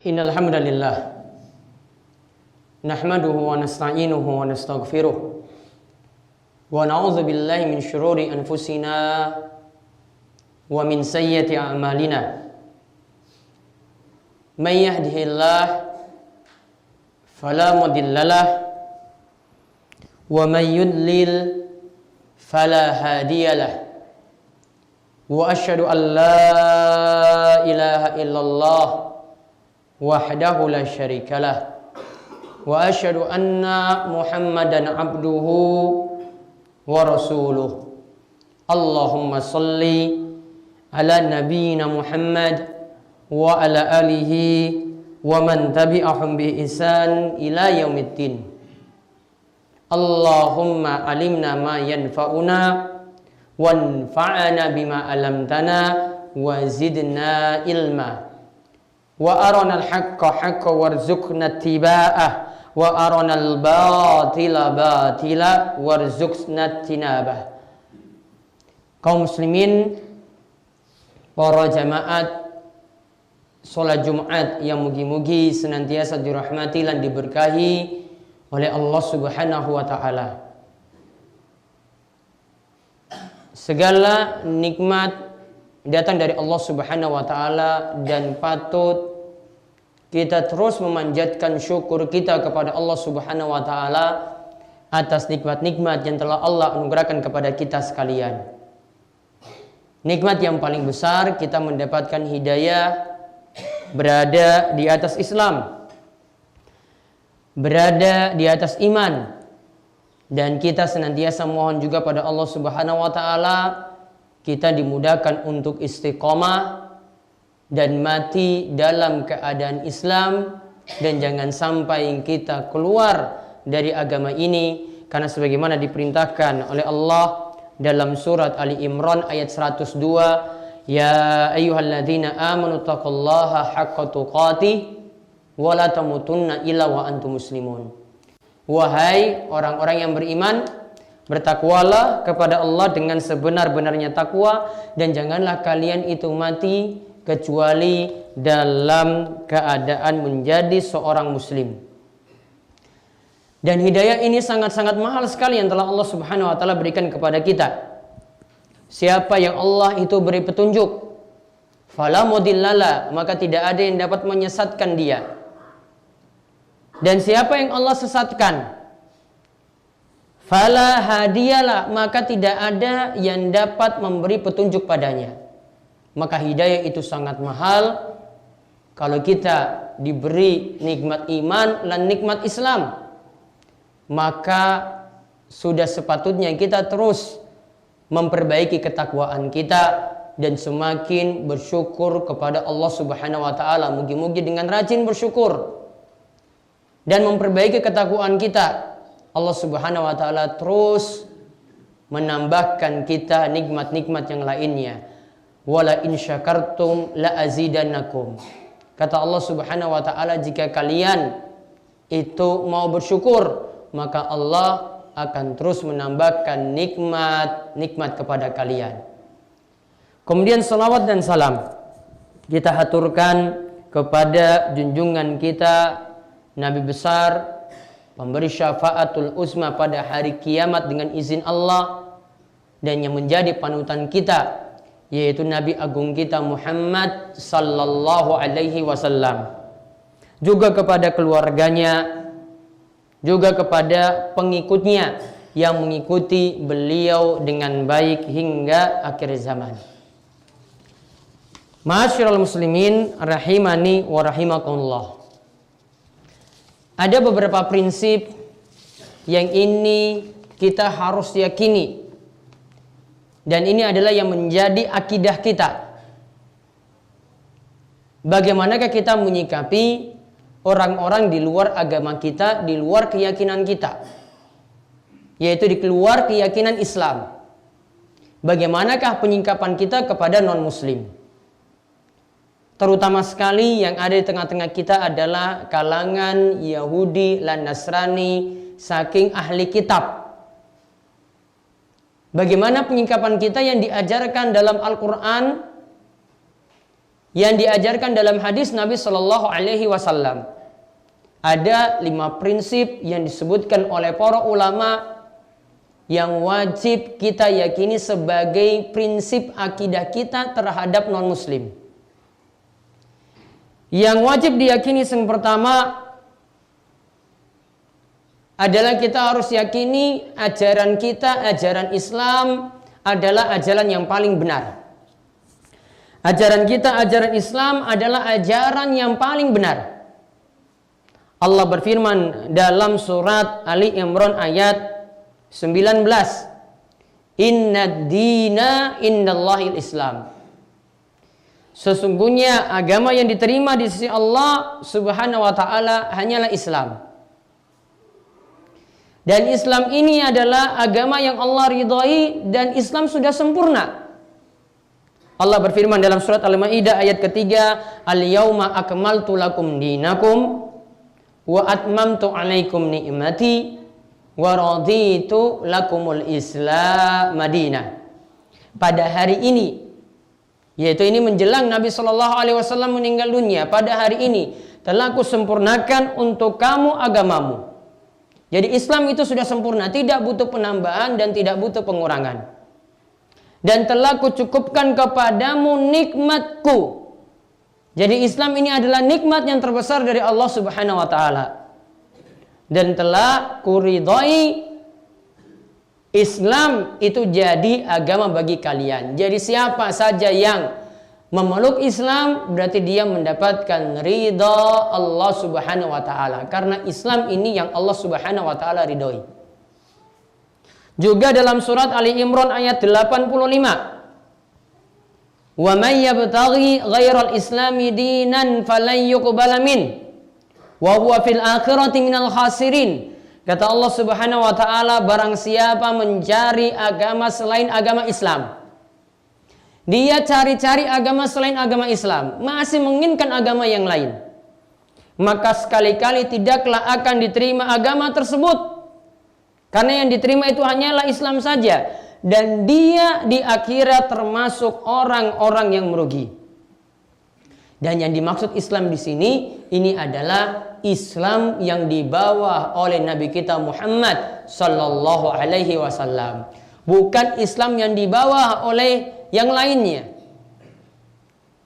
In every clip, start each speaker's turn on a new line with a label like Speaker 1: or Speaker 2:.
Speaker 1: Innal hamdalillah nahmaduhu wa nasta'inuhu wa nastaghfiruh wa na'udzu billahi min syururi anfusina wa min sayyiati a'malina. May yahdihillah fala mudhillalah wa may yudlil fala hadiyalah. Wa asyhadu an la ilaha illallah wahdahu la syarikalah wa asyhadu anna Muhammadan abduhu wa rasuluh. Allahumma salli ala nabiyyina Muhammad wa ala alihi wa man tabi'ahum bi ihsan ila yaumiddin. Allahumma alimna ma yanfa'una wanfa'na bima 'allamtana wa zidna ilma. Wa arana al-haqqa haqqan warzuqna ittiba'ah wa arana al-batila batila warzuqna ijtinabah. Kaum muslimin, para jamaat salat Jumat yang mugi-mugi senantiasa dirahmati dan diberkahi oleh Allah Subhanahu wa taala. Segala nikmat datang dari Allah Subhanahu wa taala dan patut kita terus memanjatkan syukur kita kepada Allah Subhanahu wa taala atas nikmat-nikmat yang telah Allah anugerahkan kepada kita sekalian. Nikmat yang paling besar kita mendapatkan hidayah, berada di atas Islam, berada di atas iman, dan kita senantiasa mohon juga pada Allah Subhanahu wa taala kita dimudahkan untuk istiqomah dan mati dalam keadaan Islam, dan jangan sampai kita keluar dari agama ini, karena sebagaimana diperintahkan oleh Allah dalam surat Ali Imran ayat 102, ya ayyuhalladzina amanu taqullaha haqqa tuqatih wa la tamutunna illa wa antum muslimun. Wahai orang-orang yang beriman, bertakwalah kepada Allah dengan sebenar-benarnya takwa, dan janganlah kalian itu mati kecuali dalam keadaan menjadi seorang muslim. Dan hidayah ini sangat-sangat mahal sekali yang telah Allah Subhanahu wa taala berikan kepada kita. Siapa yang Allah itu beri petunjuk, fala mudhillalah, maka tidak ada yang dapat menyesatkan dia. Dan siapa yang Allah sesatkan, fala hadiyalah, maka tidak ada yang dapat memberi petunjuk padanya. Maka hidayah itu sangat mahal. Kalau kita diberi nikmat iman dan nikmat Islam, maka sudah sepatutnya kita terus memperbaiki ketakwaan kita dan semakin bersyukur kepada Allah Subhanahu wa taala. Mugi-mugi dengan rajin bersyukur dan memperbaiki ketakwaan kita, Allah Subhanahu wa taala terus menambahkan kita nikmat-nikmat yang lainnya. Wala in syakartum la azidannakum. Kata Allah Subhanahu wa taala, jika kalian itu mau bersyukur, maka Allah akan terus menambahkan nikmat-nikmat kepada kalian. Kemudian salawat dan salam kita haturkan kepada junjungan kita Nabi besar, pemberi syafaatul uzma pada hari kiamat dengan izin Allah, dan yang menjadi panutan kita yaitu Nabi agung kita Muhammad sallallahu alaihi wasallam, juga kepada keluarganya, juga kepada pengikutnya yang mengikuti beliau dengan baik hingga akhir zaman. Ma'asyiral muslimin rahimani wa rahimakumullah. Ada beberapa prinsip yang ini kita harus yakini, dan ini adalah yang menjadi akidah kita. Bagaimanakah kita menyikapi orang-orang di luar agama kita, di luar keyakinan kita, yaitu di luar keyakinan Islam? Bagaimanakah penyikapan kita kepada non-muslim? Terutama sekali yang ada di tengah-tengah kita adalah kalangan Yahudi dan Nasrani, saking ahli kitab. Bagaimana penyikapan kita yang diajarkan dalam Al-Quran, yang diajarkan dalam hadis Nabi Shallallahu Alaihi Wasallam. Ada 5 prinsip yang disebutkan oleh para ulama yang wajib kita yakini sebagai prinsip akidah kita terhadap non-muslim. Yang wajib diyakini yang pertama adalah kita harus yakini ajaran kita, ajaran Islam adalah ajaran yang paling benar. Ajaran kita, ajaran Islam adalah ajaran yang paling benar. Allah berfirman dalam surat Ali Imran ayat 19. Inna dina indallahil Islam. Sesungguhnya agama yang diterima di sisi Allah Subhanahu wa taala hanyalah Islam. Dan Islam ini adalah agama yang Allah ridhai dan Islam sudah sempurna. Allah berfirman dalam surat Al-Maidah ayat ketiga, Al-yauma akmaltu lakum dinakum wa atmamtu alaikum ni'mati wa raditu lakumul Islam madinah. Pada hari ini, yaitu ini menjelang Nabi Shallallahu Alaihi Wasallam meninggal dunia, pada hari ini telah aku sempurnakan untuk kamu agamamu. Jadi Islam itu sudah sempurna, tidak butuh penambahan dan tidak butuh pengurangan. Dan telah kucukupkan kepadamu nikmatku. Jadi Islam ini adalah nikmat yang terbesar dari Allah Subhanahu wa taala. Dan telah kuridhai Islam itu jadi agama bagi kalian. Jadi siapa saja yang memeluk Islam berarti dia mendapatkan ridha Allah Subhanahu wa taala. Karena Islam ini yang Allah Subhanahu wa taala ridhoi. Juga dalam surat Ali Imran ayat 85. Wa may yabtaghi ghairal islami dinan falan yuqbala min wa huwa fil akhirati minal khasirin. Kata Allah Subhanahu wa taala, barang siapa mencari agama selain agama Islam, dia cari-cari agama selain agama Islam, masih menginginkan agama yang lain, maka sekali-kali tidaklah akan diterima agama tersebut. Karena yang diterima itu hanyalah Islam saja. Dan dia di akhirat termasuk orang-orang yang merugi. Dan yang dimaksud Islam di sini, ini adalah Islam yang dibawa oleh Nabi kita Muhammad Sallallahu Alaihi Wasallam. Bukan Islam yang dibawa oleh yang lainnya.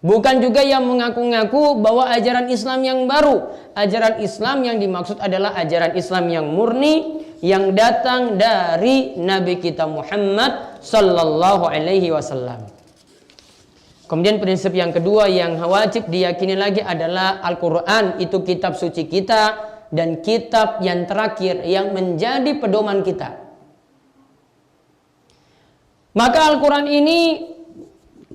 Speaker 1: Bukan juga yang mengaku-ngaku bahwa ajaran Islam yang baru. Ajaran Islam yang dimaksud adalah ajaran Islam yang murni, yang datang dari Nabi kita Muhammad Sallallahu Alaihi Wasallam. Kemudian prinsip yang kedua yang wajib diyakini lagi adalah Al-Quran. Itu kitab suci kita dan kitab yang terakhir yang menjadi pedoman kita. Maka Al-Quran ini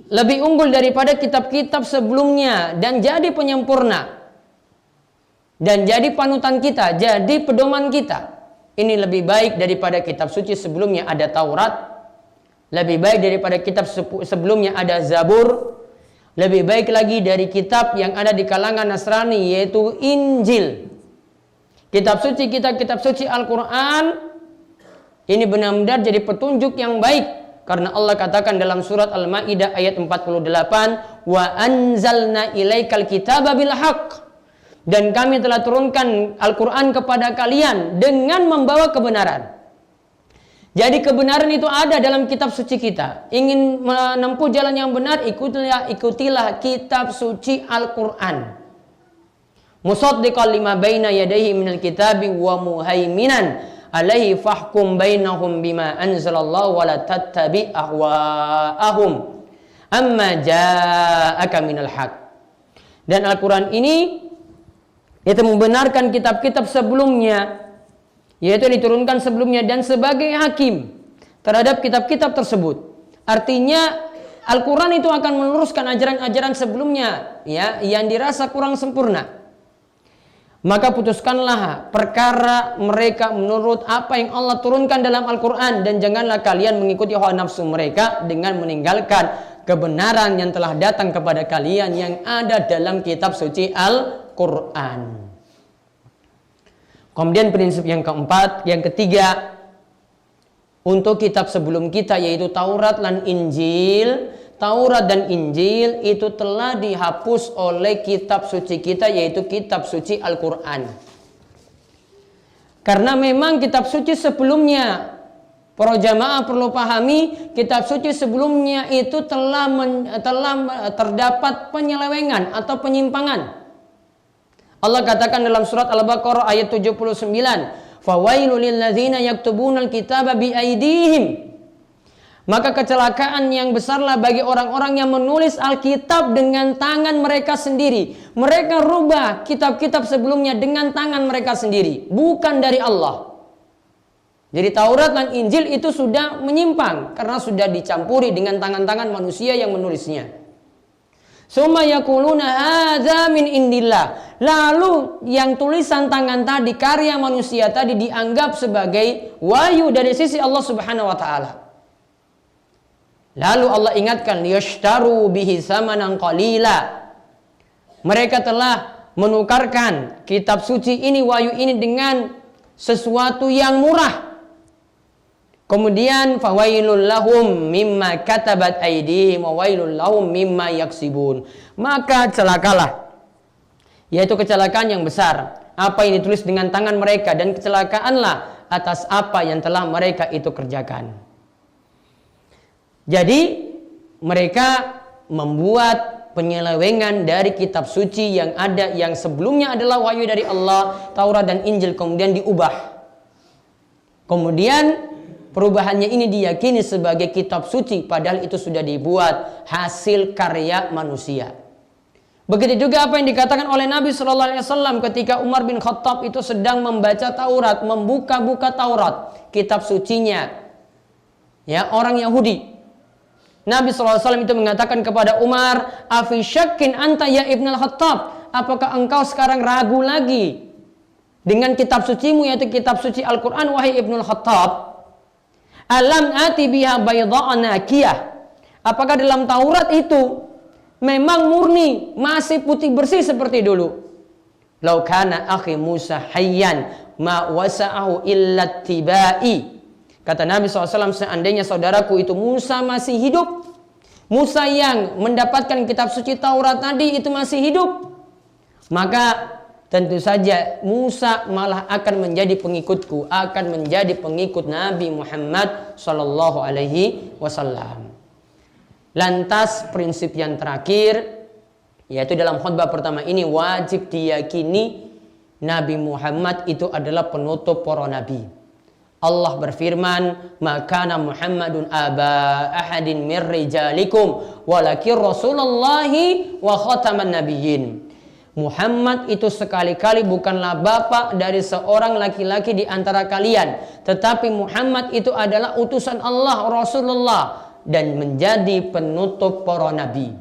Speaker 1: lebih unggul daripada kitab-kitab sebelumnya dan jadi penyempurna dan jadi panutan kita, jadi pedoman kita. Ini lebih baik daripada kitab suci sebelumnya ada Taurat, lebih baik daripada kitab sebelumnya ada Zabur, lebih baik lagi dari kitab yang ada di kalangan Nasrani yaitu Injil. Kitab suci kita, kitab suci Al-Quran ini benar-benar jadi petunjuk yang baik. Karena Allah katakan dalam surat Al-Maidah ayat 48, wa anzalna ilaikal kitaba bil haqq. Dan kami telah turunkan Al-Quran kepada kalian dengan membawa kebenaran. Jadi kebenaran itu ada dalam kitab suci kita. Ingin menempuh jalan yang benar, ikutilah kitab suci Al-Quran. Musaddiqan lima baina yadayhi minal kitabi wa muhaiminan alaihi fahkum bainahum bima anzalallahu wa la tattabi ahwaahum amma ja'aka minal haq. Dan Al-Quran ini itu membenarkan kitab-kitab sebelumnya, yaitu diturunkan sebelumnya, dan sebagai hakim terhadap kitab-kitab tersebut. Artinya Al-Quran itu akan meluruskan ajaran-ajaran sebelumnya ya, yang dirasa kurang sempurna. Maka putuskanlah perkara mereka menurut apa yang Allah turunkan dalam Al-Quran, dan janganlah kalian mengikuti hawa nafsu mereka dengan meninggalkan kebenaran yang telah datang kepada kalian yang ada dalam kitab suci Al-Quran. Kemudian prinsip yang keempat, yang ketiga, untuk kitab sebelum kita, yaitu Taurat dan Injil. Taurat dan Injil itu telah dihapus oleh kitab suci kita, yaitu kitab suci Al-Quran. Karena memang kitab suci sebelumnya, para jamaah perlu pahami, kitab suci sebelumnya itu telah terdapat penyelewengan atau penyimpangan. Allah katakan dalam surat Al-Baqarah ayat 79, "Fawailul lilladzina yaktubunal kitaba biaidihim." Maka kecelakaan yang besarlah bagi orang-orang yang menulis Alkitab dengan tangan mereka sendiri. Mereka rubah kitab-kitab sebelumnya dengan tangan mereka sendiri, bukan dari Allah. Jadi Taurat dan Injil itu sudah menyimpang karena sudah dicampuri dengan tangan-tangan manusia yang menulisnya. Summa yaquluna hadza min indillah. Lalu yang tulisan tangan tadi, karya manusia tadi, dianggap sebagai wahyu dari sisi Allah Subhanahu wa taala. Lalu Allah ingatkan, liyashtaru bihi samanan qalila. Mereka telah menukarkan kitab suci ini, wahyu ini, dengan sesuatu yang murah. Kemudian fawailul lahum mimma katabat aydihim wa wailul lahum mimma yaksibun. Maka celakalah, yaitu kecelakaan yang besar, apa yang ditulis dengan tangan mereka, dan kecelakaanlah atas apa yang telah mereka itu kerjakan. Jadi mereka membuat penyelewengan dari kitab suci yang ada, yang sebelumnya adalah wahyu dari Allah, Taurat dan Injil, kemudian diubah. Kemudian perubahannya ini diyakini sebagai kitab suci, padahal itu sudah dibuat hasil karya manusia. Begitu juga apa yang dikatakan oleh Nabi Shallallahu Alaihi Wasallam ketika Umar bin Khattab itu sedang membaca Taurat, membuka-buka Taurat, kitab sucinya, ya, orang Yahudi. Nabi SAW itu mengatakan kepada Umar, "Afi syakkin anta ya Ibn al-Khattab?" Apakah engkau sekarang ragu lagi dengan kitab sucimu, yaitu kitab suci Al-Quran, wahai Ibn al-Khattab? Alam ati biha bayda'a nakiyah. Apakah dalam Taurat itu memang murni, masih putih bersih seperti dulu? Lau kana akhi Musa hayyan ma wasa'ahu illa tibai. Kata Nabi SAW, seandainya saudaraku itu Musa masih hidup, Musa yang mendapatkan kitab suci Taurat tadi itu masih hidup, maka tentu saja Musa malah akan menjadi pengikutku, akan menjadi pengikut Nabi Muhammad Sallallahu Alaihi Wasallam. Lantas prinsip yang terakhir, yaitu dalam khutbah pertama ini, wajib diyakini Nabi Muhammad itu adalah penutup para nabi. Allah berfirman, "Makana Muhammadun aba ahadin mir rijalikum walakin Rasulullahi wa khataman nabiyyin." Muhammad itu sekali-kali bukanlah bapak dari seorang laki-laki di antara kalian, tetapi Muhammad itu adalah utusan Allah, Rasulullah, dan menjadi penutup para nabi.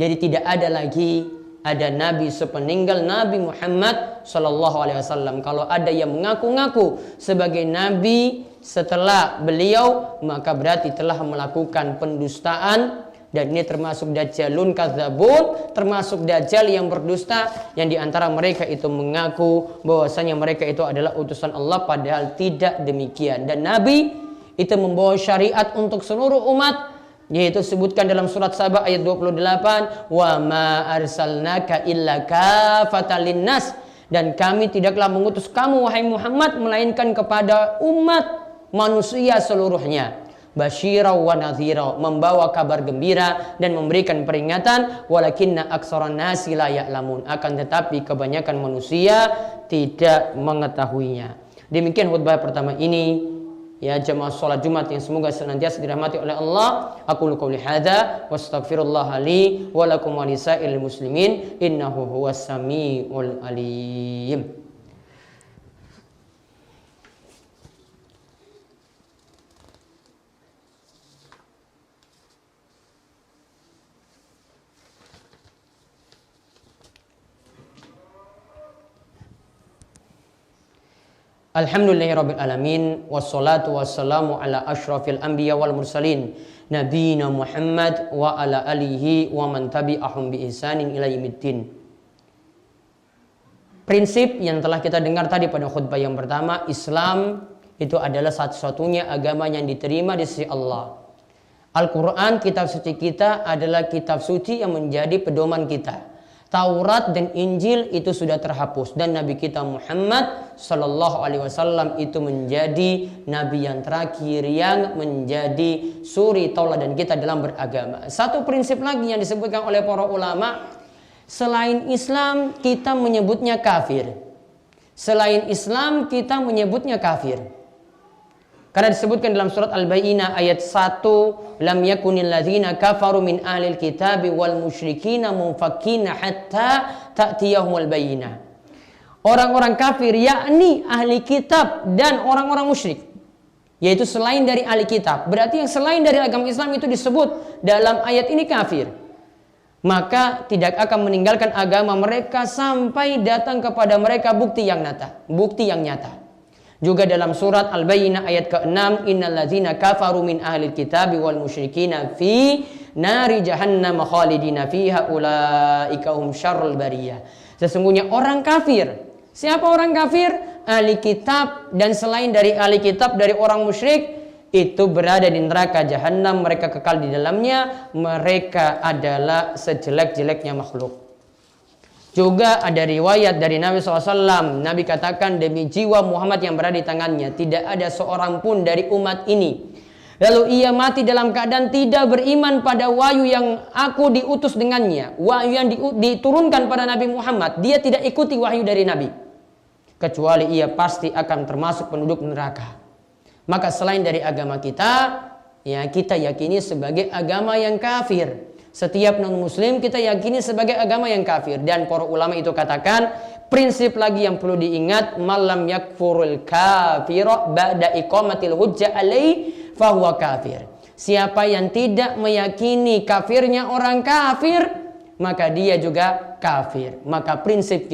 Speaker 1: Jadi tidak ada lagi ada nabi sepeninggal Nabi Muhammad Sallallahu Alaihi Wasallam. Kalau ada yang mengaku-ngaku sebagai nabi setelah beliau, maka berarti telah melakukan pendustaan, dan ini termasuk dajjalun kadzabun, termasuk dajjal yang berdusta, yang diantara mereka itu mengaku bahwasanya mereka itu adalah utusan Allah, padahal tidak demikian. Dan nabi itu membawa syariat untuk seluruh umat, yaitu sebutkan dalam surat Saba ayat 28, "Wa ma arsalnaka illa kafatan linnas." Dan kami tidaklah mengutus kamu wahai Muhammad melainkan kepada umat manusia seluruhnya. Basyira wa nadhira, membawa kabar gembira dan memberikan peringatan. Walakinna aksaran nasi la ya'lamun, akan tetapi kebanyakan manusia tidak mengetahuinya. Demikian khutbah pertama ini, ya jamaah salat Jumat yang semoga senantiasa dirahmati oleh Allah. Aqulu qouli hadza wastaghfirullah li wa lakum wa lisa'il muslimin innahu huwas samiul alim. Alhamdulillahirabbil alamin, wassalatu wassalamu ala asyrafil anbiya wal mursalin nabiyina Muhammad wa ala alihi wa man tabi'ahum bi ihsanin ila yaumiddin. Prinsip yang telah kita dengar tadi pada khutbah yang pertama, Islam itu adalah satu-satunya agama yang diterima di sisi Allah. Al-Quran, kitab suci kita, adalah kitab suci yang menjadi pedoman kita. Taurat dan Injil itu sudah terhapus, dan Nabi kita Muhammad Sallallahu Alaihi Wasallam itu menjadi Nabi yang terakhir yang menjadi suri tauladan kita dalam beragama. Satu prinsip lagi yang disebutkan oleh para ulama, selain Islam kita menyebutnya kafir. Selain Islam kita menyebutnya kafir. Karena disebutkan dalam surat Al-Bayyinah ayat 1, lam yakunil ladzina kafaru min ahlil kitabi wal musyrikina munfakkina hatta ta'tiyahumul bayyinah. Orang-orang kafir yakni ahli kitab dan orang-orang musyrik, yaitu selain dari ahli kitab. Berarti yang selain dari agama Islam itu disebut dalam ayat ini kafir. Maka tidak akan meninggalkan agama mereka sampai datang kepada mereka bukti yang nyata. Juga dalam surat Al-Bayyinah ayat ke-6, innal ladzina kafaru min ahlil kitabi wal musyrikina fi nari jahannam khalidina fiha ulaika hum syarrul bariyah. Sesungguhnya orang kafir. Siapa orang kafir? Ahli kitab dan selain dari ahli kitab, dari orang musyrik, itu berada di neraka jahannam, mereka kekal di dalamnya, mereka adalah sejelek-jeleknya makhluk. Juga ada riwayat dari Nabi SAW, Nabi katakan, demi jiwa Muhammad yang berada di tangannya, tidak ada seorang pun dari umat ini lalu ia mati dalam keadaan tidak beriman pada wahyu yang aku diutus dengannya, wahyu yang diturunkan pada Nabi Muhammad. Dia tidak ikuti wahyu dari Nabi, kecuali ia pasti akan termasuk penduduk neraka. Maka selain dari agama kita, ya kita yakini sebagai agama yang kafir. Setiap non-muslim kita yakini sebagai agama yang kafir. Dan para ulama itu katakan, prinsip lagi yang perlu diingat, malam yakfurul kafira ba'da iqamatil hujjah alaih fahuwa kafir. Siapa yang tidak meyakini kafirnya orang kafir, maka dia juga kafir. Maka prinsip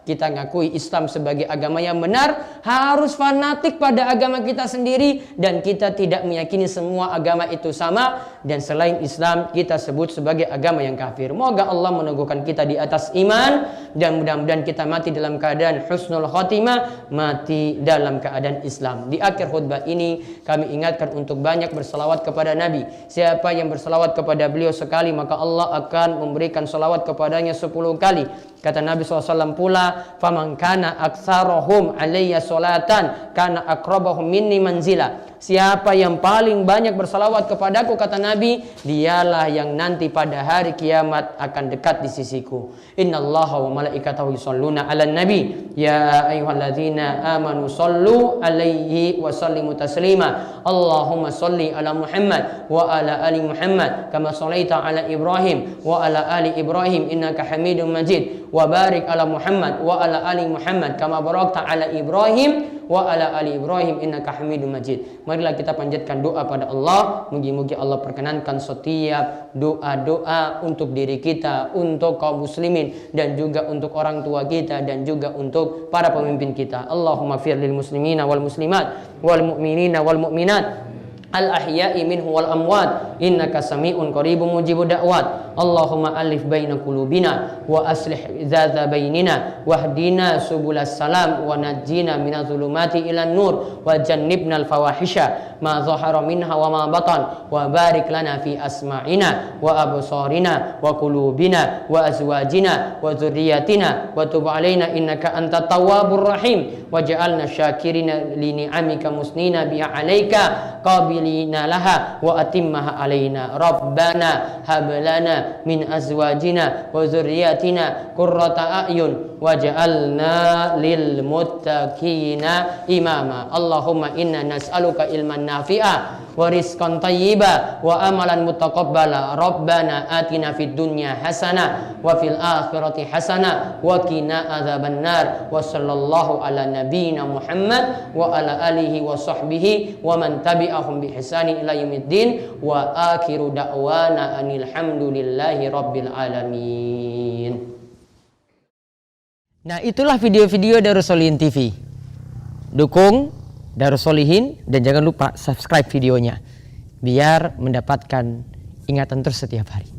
Speaker 1: kita ngakui Islam sebagai agama yang benar, harus fanatik pada agama kita sendiri, dan kita tidak meyakini semua agama itu sama, dan selain Islam kita sebut sebagai agama yang kafir. Moga Allah meneguhkan kita di atas iman, dan mudah-mudahan kita mati dalam keadaan husnul khotimah, mati dalam keadaan Islam. Di akhir khutbah ini kami ingatkan untuk banyak berselawat kepada Nabi. Siapa yang berselawat kepada beliau sekali, maka Allah akan memberikan selawat kepadanya 10 kali. Kata Nabi SAW pula, faman kana aktsarohum alayya salatan kana aqrabahum minni manzila. Siapa yang paling banyak bersalawat kepadaku, kata Nabi, dialah yang nanti pada hari kiamat akan dekat di sisiku. Innallaha wa malaikatahu yusholluna 'alan nabi ya ayyuhalladzina amanu shollu 'alaihi wa sallimu taslima. Allahumma sholli ala Muhammad wa ala ali Muhammad kama shallaita ala Ibrahim wa ala ali Ibrahim innaka Hamidum Majid. Wa barik ala Muhammad wa ala ali Muhammad kama barakta ala Ibrahim wa ala ali Ibrahim innaka Hamidum Majid. Marilah kita panjatkan doa pada Allah, mugi-mugi Allah perkenankan setiap doa-doa untuk diri kita, untuk kaum muslimin, dan juga untuk orang tua kita, dan juga untuk para pemimpin kita. Allahumma fir lil muslimina wal muslimat wal mu'minina wal mu'minat al-ahya'i minhu wal amwat innaka sami'un qaribun mujibud da'wat. Allahumma alif baina qulubina wa aslih dzata bainina wahdina subulas salam wa najjina minadh dhulumati ilan nur wa jannibnal fawahisha ma dhahara minha wa ma batan wa barik lana fi asma'ina wa absarina wa qulubina wa azwajina wa dhurriyyatina wa tub alaina innaka antat tawwabur rahim waj'alna syakirina li ni'amika musnina bi 'alaika qabilina laha wa atimmaha alaina. Rabbana hab lana min azwajina wa dzurriyyatina qurrata a'yun waj'alna lil muttaqina imama. Allahumma inna nas'aluka ilman nafi'a wa rizqan thayyiba wa amalan mutaqabbala. Rabbana atina fid dunya hasanah wa fil akhirati hasanah wa qina adzabannar. Wa sallallahu ala nabiyyina Muhammad wa ala alihi wa sahbihi wa man tabi'ahum bi ihsani ila yaumiddin wa akhiru da'wana anil hamdulillahi rabbil alamin. Nah, itulah video-video Darus Sholihin TV. Dukung Darus Sholihin dan jangan lupa subscribe videonya biar mendapatkan ingatan terus setiap hari.